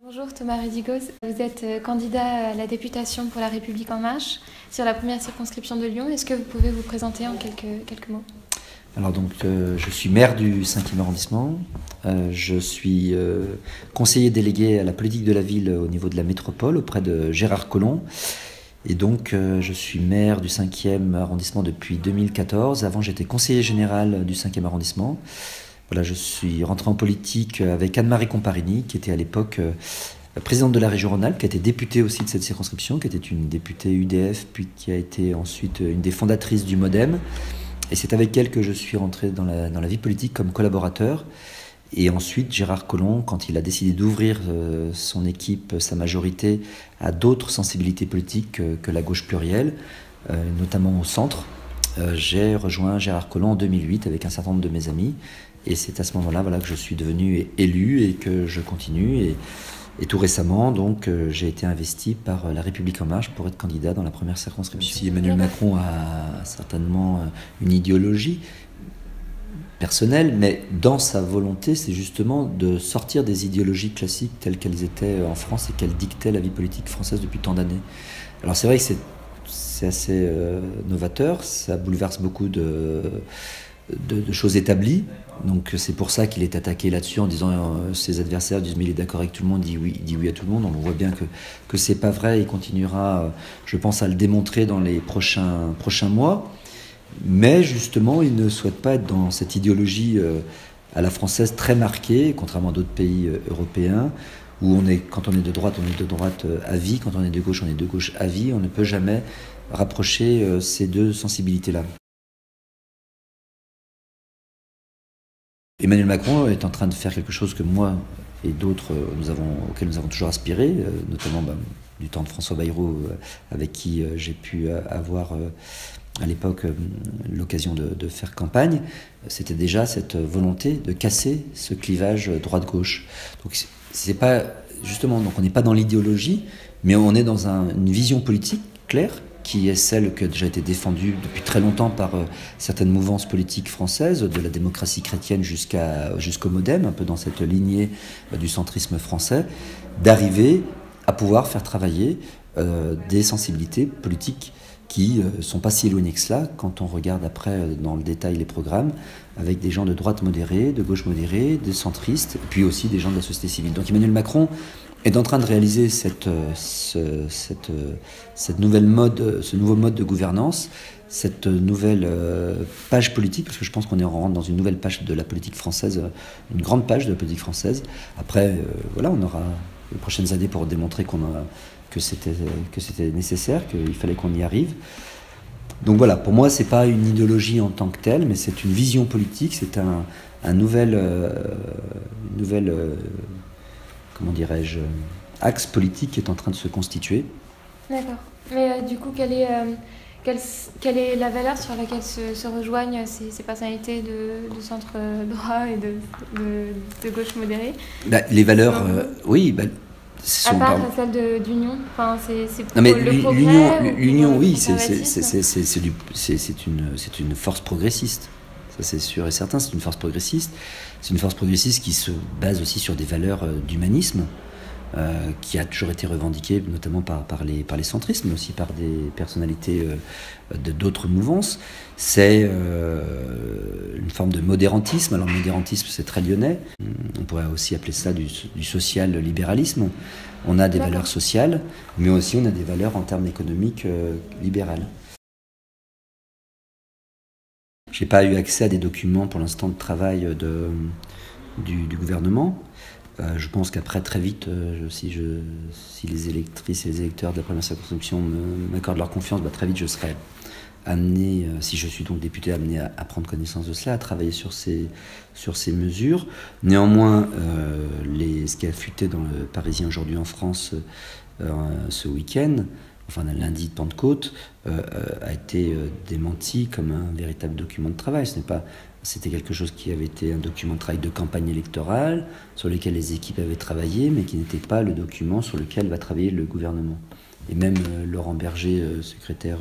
Bonjour Thomas Rudigoz, vous êtes candidat à la députation pour La République En Marche sur la première circonscription de Lyon. Est-ce que vous pouvez vous présenter en quelques mots? Alors donc, je suis maire du 5e arrondissement, je suis conseiller délégué à la politique de la ville au niveau de la métropole auprès de Gérard Collomb. Et donc je suis maire du 5e arrondissement depuis 2014. Avant j'étais conseiller général du 5e arrondissement. Voilà, je suis rentré en politique avec Anne-Marie Comparini, qui était à l'époque présidente de la région Rhône-Alpes, qui a été députée aussi de cette circonscription, qui était une députée UDF, puis qui a été ensuite une des fondatrices du MoDem. Et c'est avec elle que je suis rentré dans la vie politique comme collaborateur. Et ensuite, Gérard Collomb, quand il a décidé d'ouvrir son équipe, sa majorité, à d'autres sensibilités politiques que la gauche plurielle, notamment au centre, j'ai rejoint Gérard Collomb en 2008 avec un certain nombre de mes amis. Et c'est à ce moment-là, voilà, que je suis devenu élu et que je continue. Et tout récemment, donc, j'ai été investi par La République En Marche pour être candidat dans la première circonscription. Si Emmanuel Macron a certainement une idéologie personnelle, mais dans sa volonté, c'est justement de sortir des idéologies classiques telles qu'elles étaient en France et qu'elles dictaient la vie politique française depuis tant d'années. Alors c'est vrai que c'est assez novateur, ça bouleverse beaucoup de choses établies. Donc c'est pour ça qu'il est attaqué là-dessus en disant ses adversaires disent mais il est d'accord avec tout le monde, il dit oui à tout le monde. On voit bien que c'est pas vrai. Il continuera, je pense, à le démontrer dans les prochains mois. Mais justement, il ne souhaite pas être dans cette idéologie à la française très marquée, contrairement à d'autres pays européens, où quand on est de droite à vie, quand on est de gauche à vie. On ne peut jamais rapprocher ces deux sensibilités-là. Emmanuel Macron est en train de faire quelque chose que moi et d'autres auquel nous avons toujours aspiré, notamment du temps de François Bayrou, avec qui j'ai pu avoir à l'époque l'occasion de faire campagne. C'était déjà cette volonté de casser ce clivage droite-gauche. Donc c'est pas justement, donc on n'est pas dans l'idéologie, mais on est dans une vision politique claire, qui est celle qui a déjà été défendue depuis très longtemps par certaines mouvances politiques françaises, de la démocratie chrétienne jusqu'au MoDem, un peu dans cette lignée du centrisme français, d'arriver à pouvoir faire travailler des sensibilités politiques qui sont pas si éloignées que cela quand on regarde après dans le détail les programmes, avec des gens de droite modérée, de gauche modérée, des centristes, et puis aussi des gens de la société civile. Donc Emmanuel Macron est en train de réaliser ce nouveau mode de gouvernance, cette nouvelle page politique, parce que je pense qu'on rentre dans une nouvelle page de la politique française, une grande page de la politique française. Après, voilà, on aura les prochaines années pour démontrer que c'était nécessaire, qu'il fallait qu'on y arrive. Donc voilà, pour moi, c'est pas une idéologie en tant que telle, mais c'est une vision politique, c'est un nouvel comment dirais-je, axe politique qui est en train de se constituer. D'accord. Mais du coup, quelle est la valeur sur laquelle se rejoignent ces personnalités de centre droit et de gauche modérée? Les valeurs, oui. À part celle d'union, enfin, c'est non, mais le progrès. l'union, oui, c'est une force progressiste. Ça, c'est sûr et certain, c'est une force progressiste. C'est une force progressiste qui se base aussi sur des valeurs d'humanisme, qui a toujours été revendiquée, notamment par les centristes, mais aussi par des personnalités d'autres mouvances. C'est une forme de modérantisme. Alors le modérantisme, c'est très lyonnais. On pourrait aussi appeler ça du social-libéralisme. On a des valeurs sociales, mais aussi on a des valeurs en termes économiques libérales. Je n'ai pas eu accès à des documents pour l'instant de travail du gouvernement. Je pense qu'après, très vite, si les électrices et les électeurs de la première circonscription m'accordent leur confiance, très vite je serai amené, si je suis donc député, amené à prendre connaissance de cela, à travailler sur ces mesures. Néanmoins, ce qui a fuité dans le Parisien aujourd'hui en France ce week-end, enfin lundi de Pentecôte, a été démenti comme un véritable document de travail. C'était quelque chose qui avait été un document de travail de campagne électorale, sur lequel les équipes avaient travaillé, mais qui n'était pas le document sur lequel va travailler le gouvernement. Et même Laurent Berger, secrétaire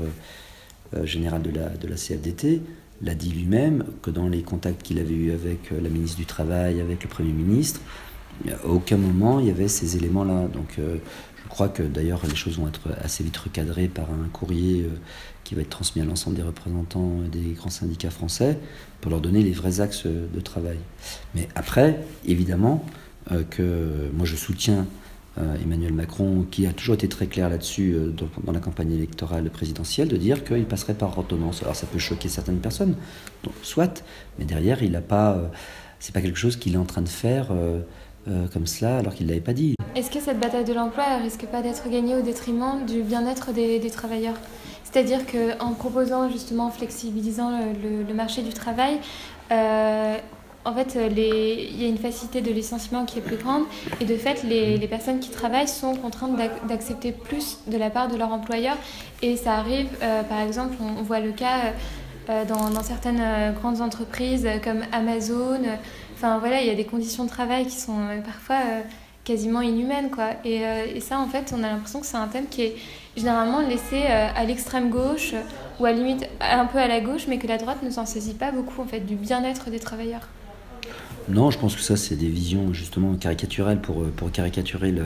général de la CFDT, l'a dit lui-même, que dans les contacts qu'il avait eus avec la ministre du Travail, avec le Premier ministre, À aucun moment il y avait ces éléments-là. Donc je crois que d'ailleurs les choses vont être assez vite recadrées par un courrier qui va être transmis à l'ensemble des représentants des grands syndicats français pour leur donner les vrais axes de travail. Mais après, évidemment, que moi je soutiens Emmanuel Macron, qui a toujours été très clair là-dessus dans la campagne électorale présidentielle, de dire qu'il passerait par ordonnance. Alors ça peut choquer certaines personnes, donc, soit, mais derrière, il n'a pas, c'est pas quelque chose qu'il est en train de faire comme cela, alors qu'il ne l'avait pas dit. Est-ce que cette bataille de l'emploi ne risque pas d'être gagnée au détriment du bien-être des travailleurs ? C'est-à-dire qu'en proposant justement, en flexibilisant le marché du travail, en fait, il y a une facilité de licenciement qui est plus grande et de fait, les personnes qui travaillent sont contraintes d'accepter plus de la part de leur employeur. Et ça arrive, par exemple, on voit le cas dans certaines grandes entreprises comme Amazon. Enfin voilà, il y a des conditions de travail qui sont parfois quasiment inhumaines, quoi. Et ça, en fait, on a l'impression que c'est un thème qui est généralement laissé à l'extrême gauche ou à limite un peu à la gauche, mais que la droite ne s'en saisit pas beaucoup, en fait, du bien-être des travailleurs. Non, je pense que ça, c'est des visions justement caricaturelles pour caricaturer le.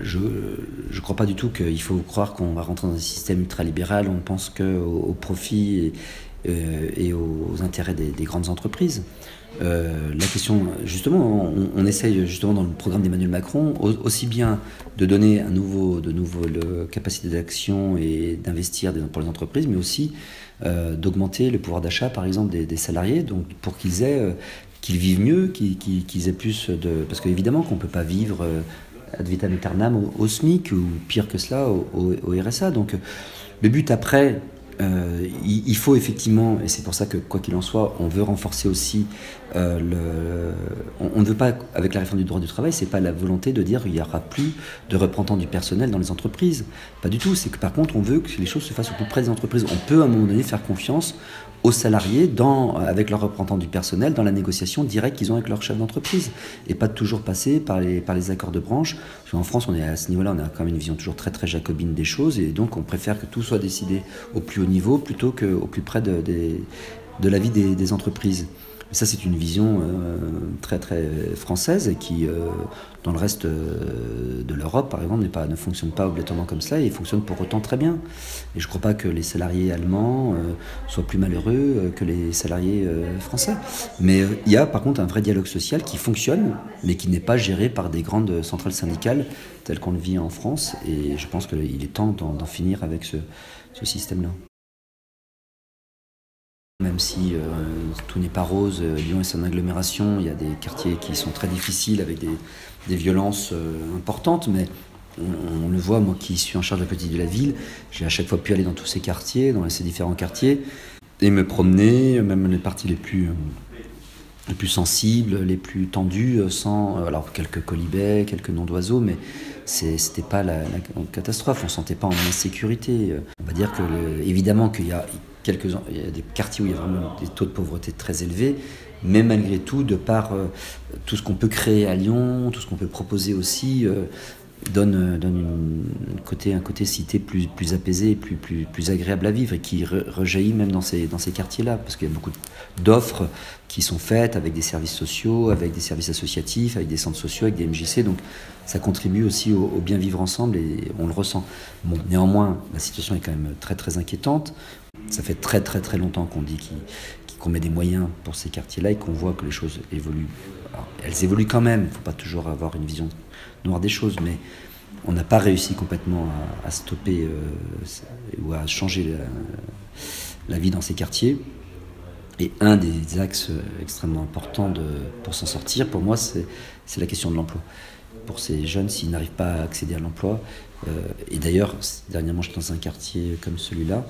Je ne crois pas du tout qu'il faut croire qu'on va rentrer dans un système ultralibéral. On ne pense qu'au profit et aux intérêts des grandes entreprises. La question, justement, on essaye justement dans le programme d'Emmanuel Macron aussi bien de donner de nouveau capacité d'action et d'investir pour les entreprises, mais aussi d'augmenter le pouvoir d'achat, par exemple, des salariés, donc pour qu'ils vivent mieux, qu'ils aient plus de... Parce qu'évidemment qu'on ne peut pas vivre ad vitam aeternam au SMIC, ou pire que cela, au RSA. Donc le but après... il faut effectivement, et c'est pour ça que quoi qu'il en soit, on veut renforcer aussi on ne veut pas, avec la réforme du droit du travail, c'est pas la volonté de dire qu'il n'y aura plus de représentants du personnel dans les entreprises, pas du tout. C'est que par contre on veut que les choses se fassent au plus près des entreprises. On peut à un moment donné faire confiance aux salariés avec leurs représentants du personnel dans la négociation directe qu'ils ont avec leur chef d'entreprise, et pas de toujours passer par les accords de branche. Parce qu'en France, on est à ce niveau-là, on a quand même une vision toujours très très jacobine des choses, et donc on préfère que tout soit décidé au plus haut niveau plutôt qu'au plus près de la vie des entreprises. Et ça, c'est une vision très très française, et qui, dans le reste de l'Europe, par exemple, ne fonctionne pas obligatoirement comme ça, et fonctionne pour autant très bien. Et je ne crois pas que les salariés allemands soient plus malheureux que les salariés français. Mais il y a par contre un vrai dialogue social qui fonctionne, mais qui n'est pas géré par des grandes centrales syndicales telles qu'on le vit en France. Et je pense qu'il est temps d'en finir avec ce système-là. Même si tout n'est pas rose, Lyon est son agglomération, il y a des quartiers qui sont très difficiles avec des violences importantes, mais on le voit, moi qui suis en charge de la politique de la ville, j'ai à chaque fois pu aller dans tous ces quartiers, dans ces différents quartiers, et me promener, même les parties les plus sensibles, les plus tendues, alors quelques colibets, quelques noms d'oiseaux, mais c'était pas la catastrophe, on ne se sentait pas en insécurité. On va dire que évidemment qu'il y a des quartiers où il y a vraiment des taux de pauvreté très élevés, mais malgré tout, de par tout ce qu'on peut créer à Lyon, tout ce qu'on peut proposer aussi, donne un côté cité plus apaisé et plus agréable à vivre, et qui rejaillit même dans ces quartiers-là, parce qu'il y a beaucoup d'offres qui sont faites avec des services sociaux, avec des services associatifs, avec des centres sociaux, avec des MJC, donc ça contribue aussi au bien vivre ensemble, et on le ressent. Bon, néanmoins, la situation est quand même très très inquiétante. Ça fait très très très longtemps qu'on dit qu'on met des moyens pour ces quartiers-là, et qu'on voit que les choses évoluent. Alors, elles évoluent quand même, il ne faut pas toujours avoir une vision noire des choses, mais on n'a pas réussi complètement à stopper ou à changer la vie dans ces quartiers. Et un des axes extrêmement importants pour s'en sortir, pour moi, c'est la question de l'emploi. Pour ces jeunes, s'ils n'arrivent pas à accéder à l'emploi, et d'ailleurs, dernièrement, j'étais dans un quartier comme celui-là,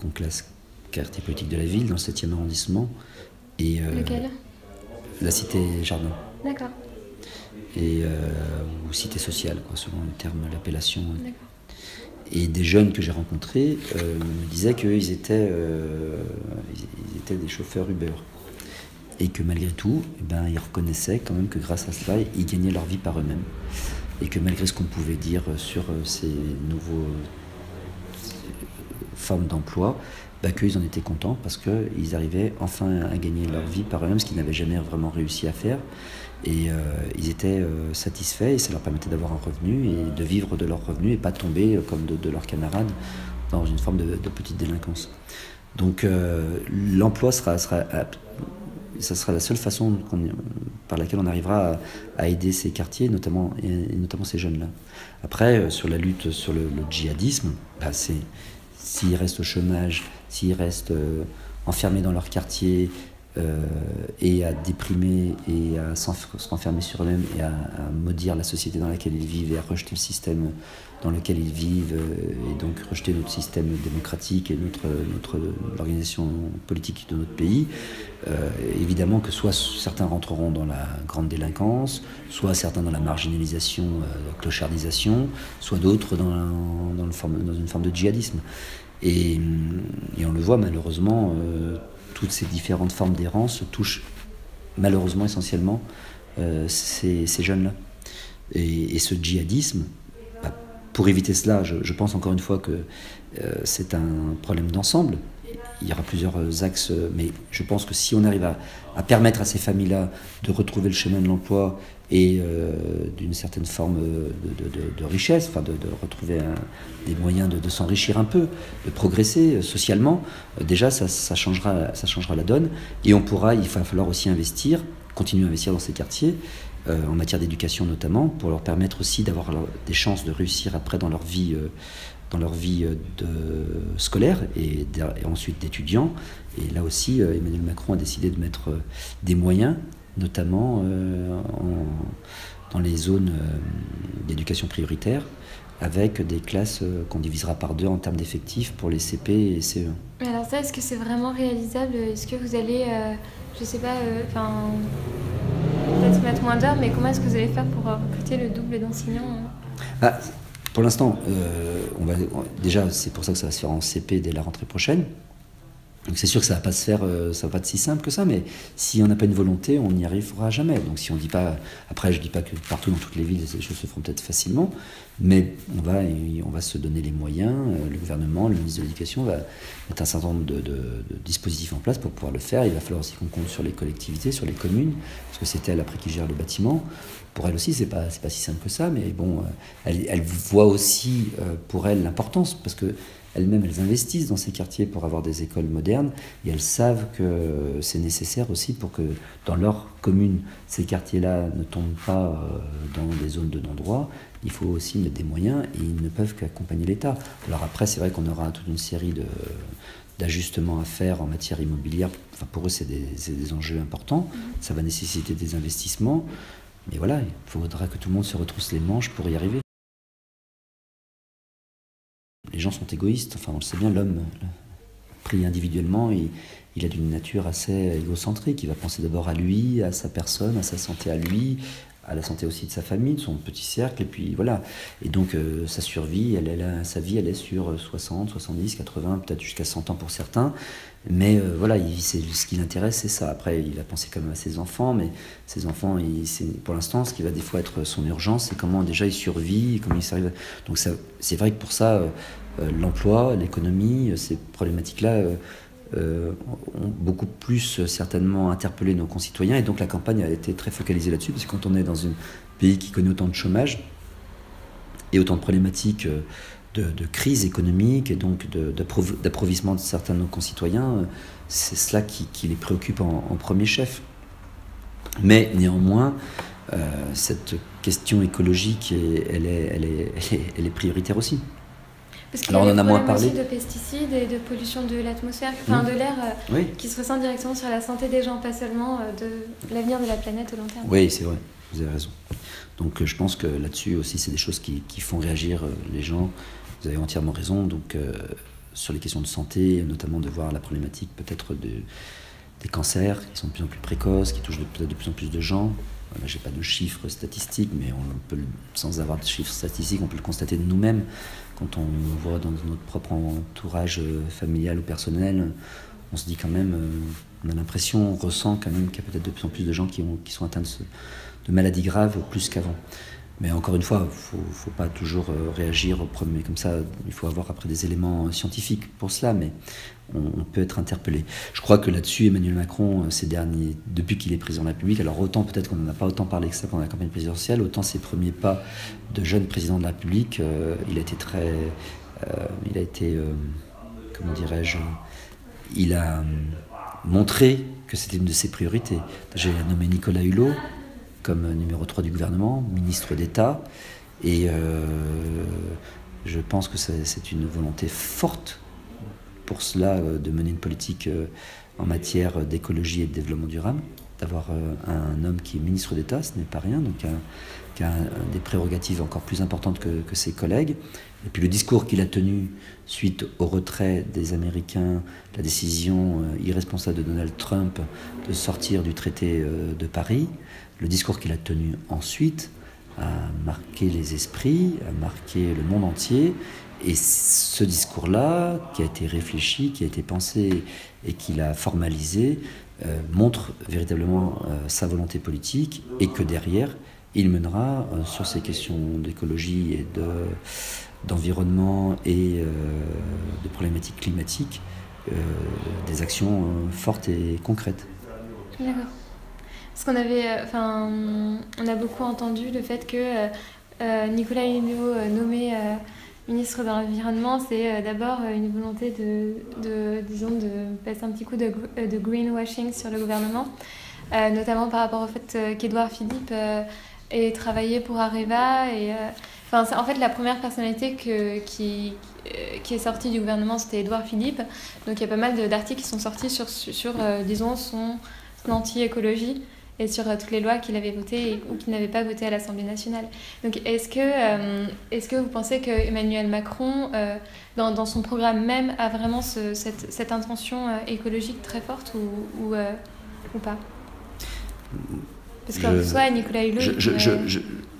qu'on classe quartier politique de la ville, dans le 7e arrondissement. Et, lequel ? La cité Jardin. D'accord. Ou cité sociale, selon le terme, l'appellation. D'accord. Et des jeunes que j'ai rencontrés me disaient qu'ils étaient des chauffeurs Uber. Et que malgré tout, ils reconnaissaient quand même que grâce à cela, ils gagnaient leur vie par eux-mêmes. Et que malgré ce qu'on pouvait dire sur ces nouveaux forme d'emploi, qu'eux, ils en étaient contents parce qu'ils arrivaient enfin à gagner leur vie par eux-mêmes, ce qu'ils n'avaient jamais vraiment réussi à faire. Et ils étaient satisfaits et ça leur permettait d'avoir un revenu et de vivre de leur revenu et pas tomber comme de leurs camarades dans une forme de petite délinquance. Donc l'emploi ça sera la seule façon par laquelle on arrivera à aider ces quartiers, notamment ces jeunes-là. Après, sur la lutte sur le djihadisme, c'est s'ils restent au chômage, s'ils restent enfermés dans leur quartier et à déprimer et à se renfermer sur eux-mêmes et à maudire la société dans laquelle ils vivent et à rejeter le système dans lequel ils vivent et donc rejeter notre système démocratique et l'organisation politique de notre pays, évidemment que soit certains rentreront dans la grande délinquance, soit certains dans la marginalisation, la clochardisation, soit d'autres dans une forme de djihadisme. Et on le voit malheureusement, toutes ces différentes formes d'errance touchent malheureusement essentiellement ces jeunes-là. Et ce djihadisme, pour éviter cela, je pense encore une fois que c'est un problème d'ensemble. Il y aura plusieurs axes, mais je pense que si on arrive à permettre à ces familles-là de retrouver le chemin de l'emploi et d'une certaine forme de richesse, enfin de retrouver des moyens de s'enrichir un peu, de progresser socialement, déjà ça changera la donne. Et il va falloir aussi continuer à investir dans ces quartiers, en matière d'éducation notamment, pour leur permettre aussi d'avoir des chances de réussir après dans leur vie scolaire et ensuite d'étudiants. Et là aussi, Emmanuel Macron a décidé de mettre des moyens, notamment dans les zones d'éducation prioritaire, avec des classes qu'on divisera par 2 en termes d'effectifs pour les CP et CE1. Mais alors ça, est-ce que c'est vraiment réalisable? Est-ce que vous allez, je sais pas, peut-être mettre moins d'heures, mais comment est-ce que vous allez faire pour recruter le double d'enseignants? Pour l'instant, déjà, c'est pour ça que ça va se faire en CP dès la rentrée prochaine. Donc c'est sûr que ça va pas être si simple que ça, mais si on n'a pas une volonté, on n'y arrivera jamais. Donc si on dit pas, après je dis pas que partout dans toutes les villes, ces choses se feront peut-être facilement, mais on va se donner les moyens. Le gouvernement, le ministre de l'Éducation va mettre un certain nombre de dispositifs en place pour pouvoir le faire. Il va falloir aussi qu'on compte sur les collectivités, sur les communes, parce que c'est elles après qui gèrent le bâtiment. Pour elle aussi, c'est pas si simple que ça, mais bon, elle voit aussi pour elle l'importance, parce que elles-mêmes, elles investissent dans ces quartiers pour avoir des écoles modernes et elles savent que c'est nécessaire aussi pour que dans leur commune, ces quartiers-là ne tombent pas dans des zones de non-droit. Il faut aussi mettre des moyens et ils ne peuvent qu'accompagner l'État. Alors après, c'est vrai qu'on aura toute une série d'ajustements à faire en matière immobilière. Enfin, pour eux, c'est des enjeux importants. Ça va nécessiter des investissements. Mais voilà, il faudra que tout le monde se retrousse les manches pour y arriver. Les gens sont égoïstes, enfin on le sait bien, l'homme pris individuellement, il a d'une nature assez égocentrique, il va penser d'abord à lui, à sa personne, à sa santé à lui, à la santé aussi de sa famille, de son petit cercle, et puis voilà. Et donc sa survie, sa vie, elle est sur 60, 70, 80, peut-être jusqu'à 100 ans pour certains, mais voilà, ce qui l'intéresse, c'est ça. Après, il a pensé quand même à ses enfants, mais ses enfants, pour l'instant, ce qui va des fois être son urgence, c'est comment déjà il survit, comment il s'arrive. Donc c'est vrai que pour ça, l'emploi, l'économie, ces problématiques-là ont beaucoup plus certainement interpellé nos concitoyens, et donc la campagne a été très focalisée là-dessus, parce que quand on est dans un pays qui connaît autant de chômage et autant de problématiques de crise économique et donc d'appauvrissement de certains de nos concitoyens, c'est cela qui les préoccupe en premier chef. Mais néanmoins, cette question écologique, elle est prioritaire aussi. Parce qu'il y a des problèmes aussi de pesticides et de pollution de l'atmosphère, de l'air, qui se ressent directement sur la santé des gens, pas seulement de l'avenir de la planète au long terme. Oui, c'est vrai, vous avez raison. Donc je pense que là-dessus aussi, c'est des choses qui font réagir les gens. Vous avez entièrement raison. Donc sur les questions de santé, notamment de voir la problématique peut-être des cancers qui sont de plus en plus précoces, qui touchent peut-être de plus en plus de gens. Là, j'ai pas de chiffres statistiques, mais sans avoir de chiffres statistiques, on peut le constater de nous-mêmes. Quand on voit dans notre propre entourage familial ou personnel, on se dit quand même, on a l'impression, on ressent quand même qu'il y a peut-être de plus en plus de gens qui sont atteints de maladies graves plus qu'avant. Mais encore une fois, faut pas toujours réagir au premier comme ça. Il faut avoir après des éléments scientifiques pour cela, mais on peut être interpellé. Je crois que là-dessus, Emmanuel Macron, depuis qu'il est président de la République, alors autant peut-être qu'on n'en a pas autant parlé que ça pendant la campagne présidentielle, autant ses premiers pas de jeune président de la République, comment dirais-je, il a montré que c'était une de ses priorités. J'ai nommé Nicolas Hulot comme numéro 3 du gouvernement, ministre d'État, et je pense que c'est une volonté forte pour cela de mener une politique en matière d'écologie et de développement durable, d'avoir un homme qui est ministre d'État, ce n'est pas rien, donc qui a des prérogatives encore plus importantes que ses collègues. Et puis le discours qu'il a tenu suite au retrait des Américains, la décision irresponsable de Donald Trump de sortir du traité de Paris, le discours qu'il a tenu ensuite a marqué les esprits, a marqué le monde entier. Et ce discours-là, qui a été réfléchi, qui a été pensé et qu'il a formalisé, montre véritablement sa volonté politique, et que derrière, il mènera sur ces questions d'écologie et d'environnement et de problématiques climatiques des actions fortes et concrètes. D'accord. Parce on a beaucoup entendu le fait que Nicolas Hulot nommé ministre de l'Environnement, c'est d'abord une volonté de passer un petit coup de greenwashing sur le gouvernement, notamment par rapport au fait qu'Édouard Philippe ait travaillé pour Areva. C'est en fait la première personnalité qui est sortie du gouvernement, c'était Édouard Philippe. Donc il y a pas mal d'articles qui sont sortis sur disons, son anti-écologie et sur toutes les lois qu'il avait votées ou qu'il n'avait pas votées à l'Assemblée nationale. Donc est-ce que vous pensez que Emmanuel Macron, dans son programme même, a vraiment cette intention écologique très forte ou pas? Parce qu'en soi, Nicolas Hulot,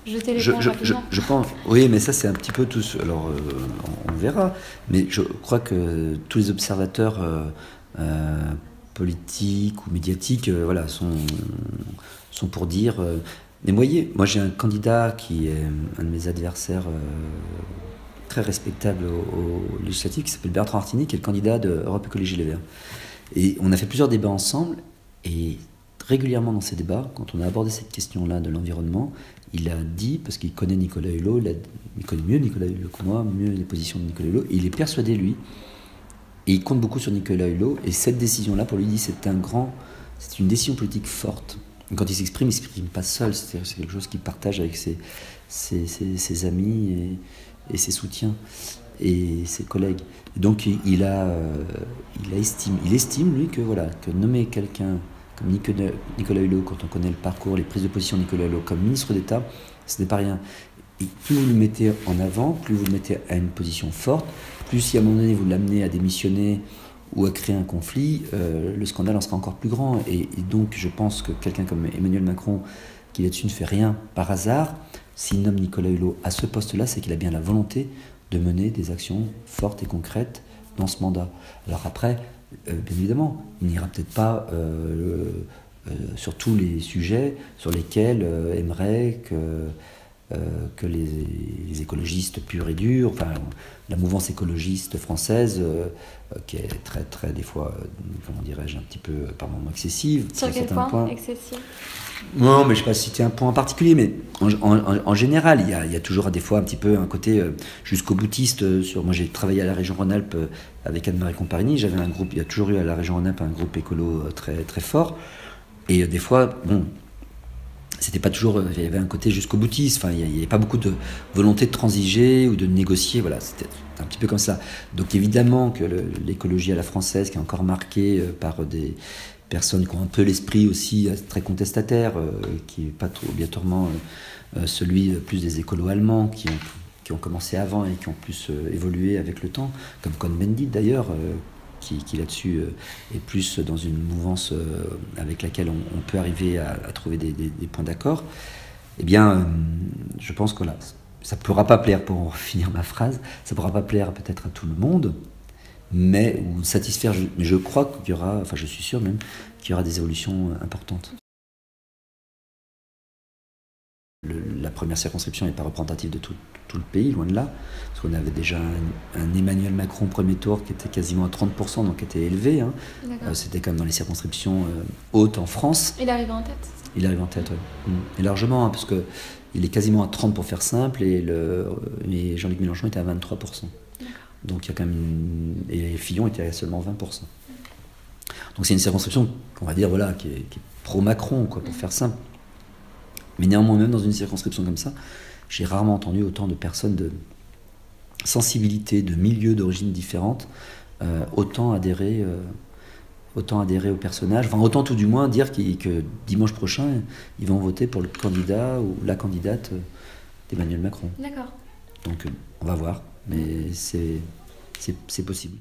jeter l'éponge rapidement. Je pense, oui, mais ça c'est un petit peu tout. Alors on verra. Mais je crois que tous les observateurs politiques ou médiatiques sont pour dire. Mais voyez, moi j'ai un candidat qui est un de mes adversaires très respectable au législatif, qui s'appelle Bertrand Artini, qui est le candidat de Europe Écologie Les Verts. Et on a fait plusieurs débats ensemble, et régulièrement dans ces débats, quand on a abordé cette question-là de l'environnement, il a dit, parce qu'il connaît Nicolas Hulot, il connaît mieux Nicolas Hulot que moi, mieux les positions de Nicolas Hulot, et il est persuadé, lui, et il compte beaucoup sur Nicolas Hulot, et cette décision-là, pour lui, il dit, c'est une décision politique forte. Et quand il s'exprime pas seul, c'est quelque chose qu'il partage avec ses amis et ses soutiens et ses collègues. Et donc il estime, lui, que nommer quelqu'un comme Nicolas Hulot, quand on connaît le parcours, les prises de position de Nicolas Hulot comme ministre d'État, ce n'est pas rien. Et plus vous le mettez en avant, plus vous le mettez à une position forte, plus si à un moment donné vous l'amenez à démissionner ou à créer un conflit, le scandale en sera encore plus grand. Et donc je pense que quelqu'un comme Emmanuel Macron, qui là-dessus ne fait rien par hasard, s'il nomme Nicolas Hulot à ce poste-là, c'est qu'il a bien la volonté de mener des actions fortes et concrètes dans ce mandat. Alors après, bien évidemment, il n'ira peut-être pas sur tous les sujets sur lesquels aimerait que les écologistes purs et durs, enfin la mouvance écologiste française, qui est très très des fois, comment dirais-je, un petit peu par moments excessive. Sur quel point excessif? Non, mais je ne vais pas citer un point en particulier, mais en général, il y a toujours des fois un petit peu un côté jusqu'au boutiste. Moi, j'ai travaillé à la région Rhône-Alpes avec Anne-Marie Comparini. J'avais un groupe, il y a toujours eu à la région Rhône-Alpes un groupe écolo très très fort. Et des fois, c'était pas toujours. Il y avait un côté jusqu'au boutiste. Enfin, il n'y avait pas beaucoup de volonté de transiger ou de négocier. Voilà, c'était un petit peu comme ça. Donc évidemment que l'écologie à la française, qui est encore marquée par des personnes qui ont un peu l'esprit aussi très contestataire, qui n'est pas trop obligatoirement celui plus des écolos allemands qui ont commencé avant et qui ont plus évolué avec le temps, comme Cohn-Bendit d'ailleurs, qui là-dessus est plus dans une mouvance avec laquelle on peut arriver à trouver des points d'accord. Eh bien, je pense que ça ne pourra pas plaire, pour finir ma phrase, ça ne pourra pas plaire peut-être à tout le monde, ou satisfaire, mais je crois qu'il y aura, enfin je suis sûr même, qu'il y aura des évolutions importantes. la première circonscription n'est pas représentative de tout le pays, loin de là, parce qu'on avait déjà un Emmanuel Macron premier tour qui était quasiment à 30%, donc qui était élevé. Hein. C'était quand même dans les circonscriptions hautes en France. Il arrive en tête. Il arrive en tête, oui. Et largement, hein, parce qu'il est quasiment à 30% pour faire simple, et Jean-Luc Mélenchon était à 23%. Donc il y a quand même et Fillon était à seulement 20%. Donc c'est une circonscription, on va dire, voilà, qui est pro-Macron, quoi, pour faire simple. Mais néanmoins, même dans une circonscription comme ça, j'ai rarement entendu autant de personnes de sensibilité, de milieux, d'origines différentes, autant adhérer au personnage, enfin autant tout du moins dire que dimanche prochain, ils vont voter pour le candidat ou la candidate d'Emmanuel Macron. D'accord. Donc on va voir, mais c'est possible.